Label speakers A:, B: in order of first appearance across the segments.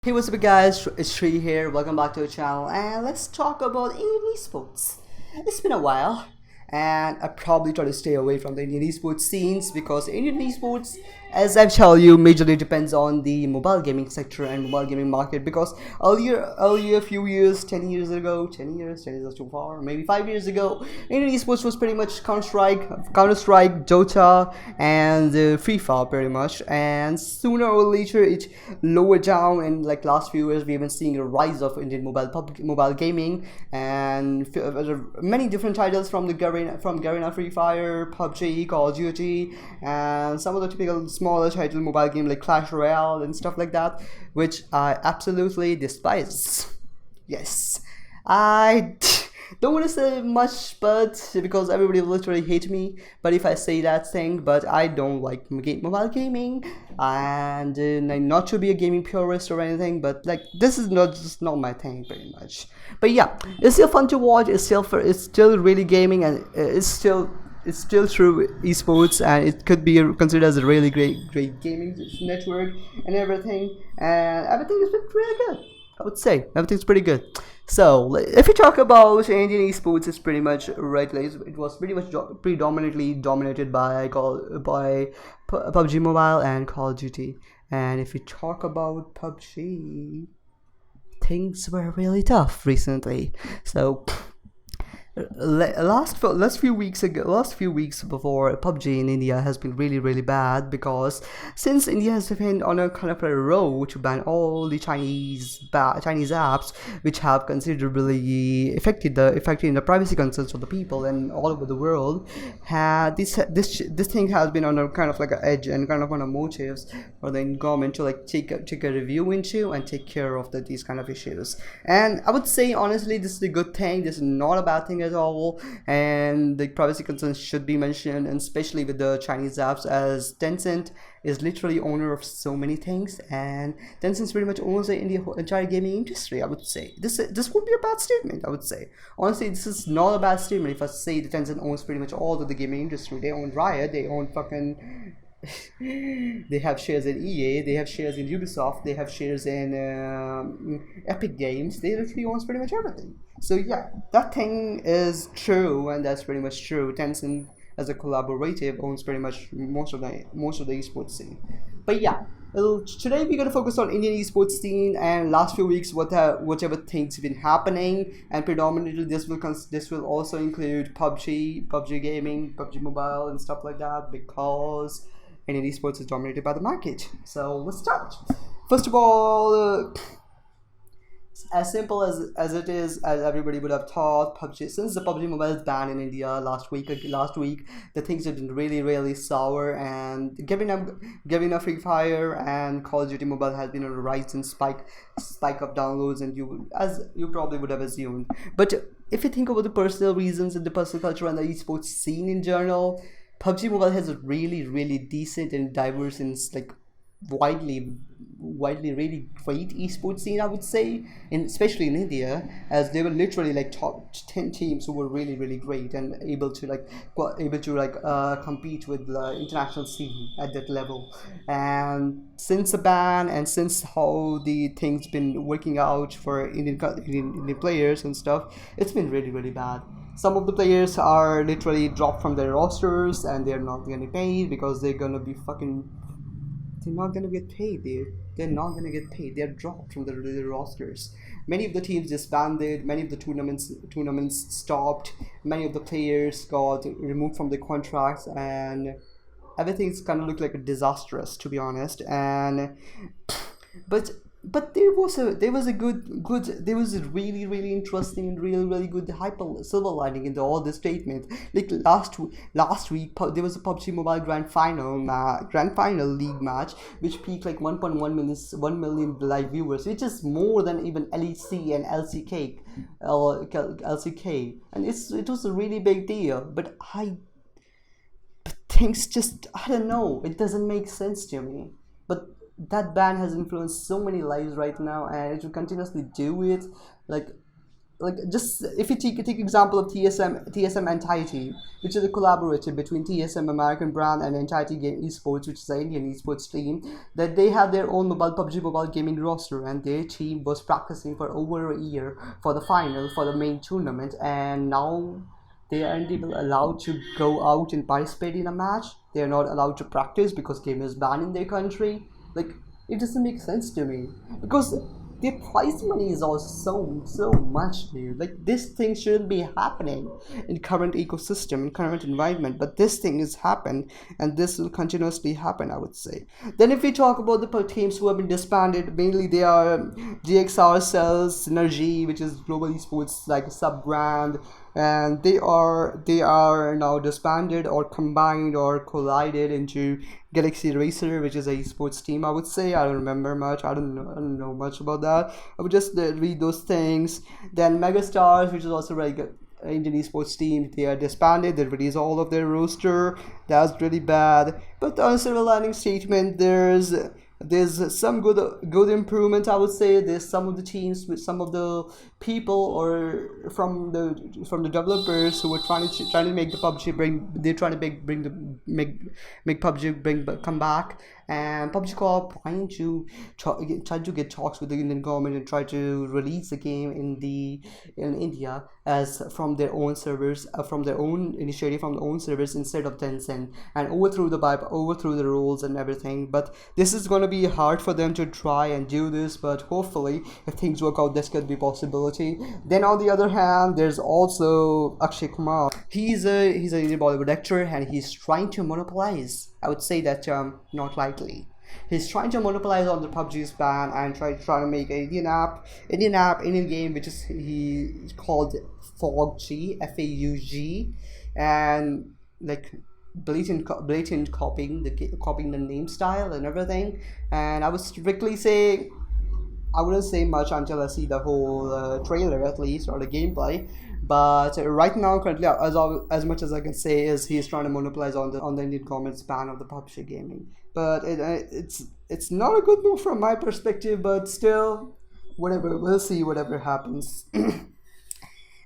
A: Hey, what's up guys, it's Sri here, welcome back to the channel, and let's talk about Indian esports. It's been a while, and I probably try to stay away from the Indian esports scenes because Indian esports, as I've told you, majorly depends on the mobile gaming sector and mobile gaming market. Because earlier, a few years, 10 years ago, 10 years is too far, maybe 5 years ago, Indian esports was pretty much Counter-Strike, Dota, and Free Fire pretty much. And sooner or later, it lowered down. And like last few years, we've been seeing a rise of Indian mobile gaming, and many different titles from Garena Free Fire, PubG, Call of Duty, and some of the typical smaller title mobile game like Clash Royale and stuff like that, which I absolutely despise. Yes, I don't want to say much, but because everybody will literally hate me. But if I say that thing, but I don't like mobile gaming, and not to be a gaming purist or anything, but like this is not my thing pretty much. But yeah, it's still fun to watch. It's still really gaming, and it's still through esports, and it could be considered as a really great gaming network and everything. And everything has been really good. I would say everything's pretty good. So if you talk about Indian esports, it's pretty much right. Like, it was pretty much predominantly dominated by PUBG Mobile and Call of Duty. And if you talk about PUBG, things were really tough recently. So last few weeks before, PUBG in India has been really bad, because since India has been on a kind of a road to ban all the Chinese apps, which have considerably affected the privacy concerns of the people and all over the world. This thing has been on a kind of like an edge and kind of on a motives for the government to like take a review into and take care of these kind of issues. And I would say honestly, this is a good thing. This is not a bad thing at all, and the privacy concerns should be mentioned, and especially with the Chinese apps, as Tencent is literally owner of so many things, and Tencent pretty much owns the entire gaming industry. I would say this would be a bad statement. I would say honestly, this is not a bad statement if I say that Tencent owns pretty much all of the gaming industry. They own Riot, they own fucking they have shares in EA, they have shares in Ubisoft, they have shares in Epic Games. They literally owns pretty much everything. So yeah, that thing is true, and that's pretty much true. Tencent as a collaborative owns pretty much most of the esports scene. But yeah, today we're gonna focus on Indian esports scene and last few weeks whatever things have been happening, and predominantly this will also include PUBG gaming, PUBG Mobile, and stuff like that, because Indian esports is dominated by the market. So let's start. First of all, as simple as it is, as everybody would have thought, PUBG, since the PUBG Mobile is banned in India last week, the things have been really sour, and giving up Free Fire and Call of Duty Mobile has been on a rise and spike of downloads, and as you probably would have assumed. But if you think about the personal reasons and the personal culture and the esports scene in general, PUBG Mobile has a really decent and diverse and like widely really great esports scene, I would say, especially in India, as they were literally like top 10 teams who were really great and able to compete with the international scene at that level. And since the ban, and since how the things been working out for Indian players and stuff, it's been really bad. Some of the players are literally dropped from their rosters, and they're not gonna get paid because they're not gonna get paid. They're not gonna get paid. They're dropped from their rosters. Many of the teams disbanded. Many of the tournaments stopped. Many of the players got removed from their contracts, and everything's kind of looked like a disastrous, to be honest. And but there was a really interesting and really good silver lining in all this statement. Like last week, there was a PUBG Mobile Grand Final League match, which peaked like 1 million live viewers, which is more than even LEC and LCK, and it was a really big deal. But things just, I don't know, it doesn't make sense to me. But that ban has influenced so many lives right now, and it will continuously do it. Like, like just if you take example of TSM Entity, which is a collaboration between TSM American brand and Entity Game Esports, which is an Indian esports team, that they have their own mobile PUBG mobile gaming roster, and their team was practicing for over a year for the final, for the main tournament, and now they aren't even allowed to go out and participate in a match. They are not allowed to practice because game is banned in their country. Like, it doesn't make sense to me, because their prize money is also so much, dude. Like, this thing shouldn't be happening in current ecosystem, in current environment, but this thing has happened, and this will continuously happen, I would say. Then if we talk about the teams who have been disbanded, mainly they are GXR Cells, Synergy, which is global esports like a sub brand, and they are now disbanded or combined or collided into Galaxy Racer, which is a esports team, I would say. I don't remember much. I don't know much about that. I would just read those things. Then Megastars, which is also very good Indian esports team, they are disbanded. They release all of their roster. That's really bad. But on a silver lining statement, there's some good improvement, I would say. There's some of the teams with some of the people or from the developers who were trying to make the PUBG they're trying to make PUBG come back, and PUBG Corp trying to get talks with the Indian government and try to release the game in India as from their own servers, from their own initiative, from their own servers instead of Tencent, and overthrew the rules and everything. But this is going to be hard for them to try and do this, but hopefully if things work out, this could be possibility. Then on the other hand, there's also Akshay Kumar. He's a Indian Bollywood actor, and he's trying to monopolize. I would say that not likely. He's trying to monopolize on the PUBG's ban and try to make an Indian game, which is he called FAUG, FAUG, and like blatant copying the name style and everything. And I would strictly say I wouldn't say much until I see the whole trailer, at least, or the gameplay. But right now, currently, as much as I can say is he's trying to monopolize on the Indian government's ban of the PUBG gaming. But it's not a good move from my perspective. But still, whatever, we'll see whatever happens.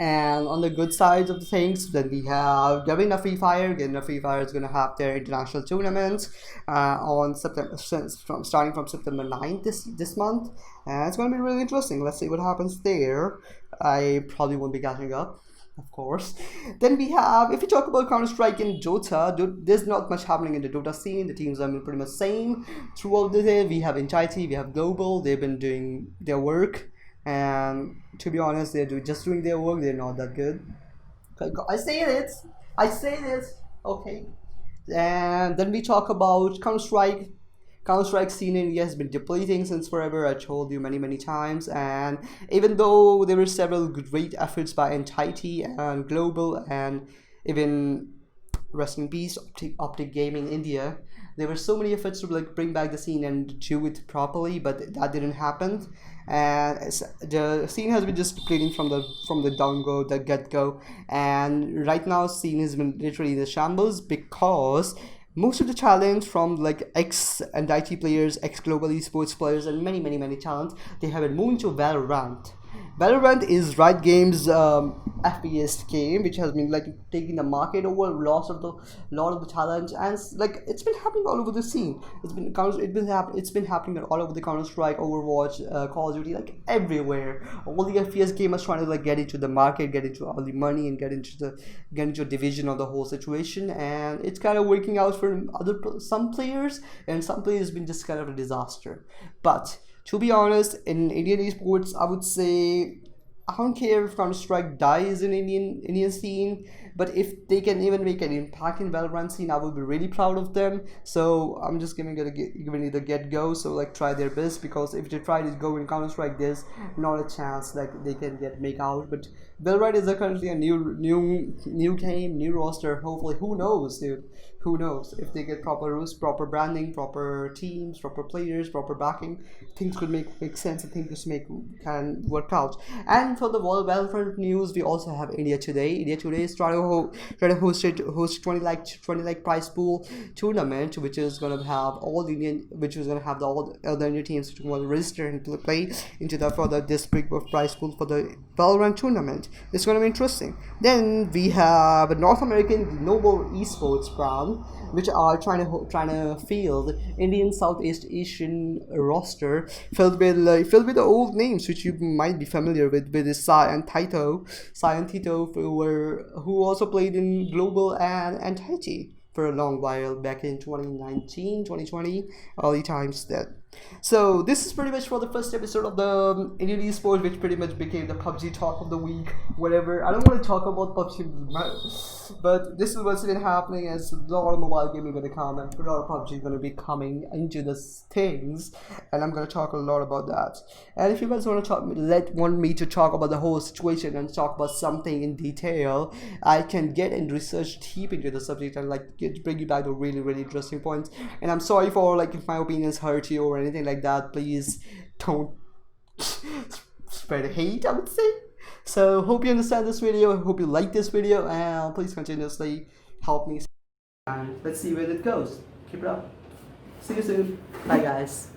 A: And on the good sides of the things, then we have Garena Free Fire. Garena Free Fire is going to have their international tournaments on starting from September 9th this month, and it's going to be really interesting. Let's see what happens there. I probably won't be catching up, of course. Then we have, if you talk about Counter-Strike and Dota, there's not much happening in the Dota scene. The teams are pretty much same throughout the day. We have Entity, we have Global. They've been doing their work, and to be honest, they're just doing their work. They're not that good. I say this. Okay. And then we talk about Counter-Strike. Counter-Strike scene in India has been depleting since forever. I told you many times. And even though there were several great efforts by Entity and Global and even rest in peace Optic Gaming India, there were so many efforts to like bring back the scene and do it properly, but that didn't happen. And the scene has been just depleting from the get-go, and right now scene has been literally in the shambles because most of the talent from like ex Entity players, ex global esports players, and many talents, they have been moving to Valorant. Valorant is Riot Games' FPS game, which has been like taking the market over, lot of the talent, and like it's been happening all over the scene. It's been happening all over the Counter-Strike, Overwatch, Call of Duty, like everywhere. All the FPS gamers trying to like get into the market, get into all the money, and get into a division of the whole situation, and it's kind of working out for some players, and some players have been just kind of a disaster. But to be honest, in Indian esports, I would say I don't care if Counter-Strike dies in Indian scene, but if they can even make an impact in Valorant scene, I will be really proud of them. So I'm just giving it the get-go. So like try their best, because if they try to go in Counter-Strike, there's not a chance like they can make out. But Valorant is currently a new game, new roster. Hopefully, who knows, dude? Who knows? If they get proper rules, proper branding, proper teams, proper players, proper backing, things could make sense and things can work out. And for the Valorant news, we also have India Today. India Today is trying to host 20 like prize pool tournament, which is gonna have all the Indian, which is gonna have all the other Indian teams which want to register and play into the further this big of prize pool for the Valorant tournament. It's gonna be interesting. Then we have a North American Global Esports brand, which are trying to field Indian Southeast Asian roster filled with the old names which you might be familiar with Sai and Tito who also played in Global and Tahiti for a long while back in 2019, 2020, early times then. So this is pretty much for the first episode of the Indian Esports, which pretty much became the PUBG talk of the week. Whatever. I don't want to talk about PUBG, but this is what's been happening. As a lot of mobile gaming gonna come, and a lot of PUBG gonna be coming into this things, and I'm gonna talk a lot about that. And if you guys want me to talk about the whole situation and talk about something in detail, I can get and research deep into the subject and bring you back to really really interesting points. And I'm sorry for if my opinions hurt you or anything like that. Please don't spread hate, I would say. So hope you understand this video, hope you like this video, and please continuously help me, and let's see where it goes. Keep it up. See you soon. Bye guys.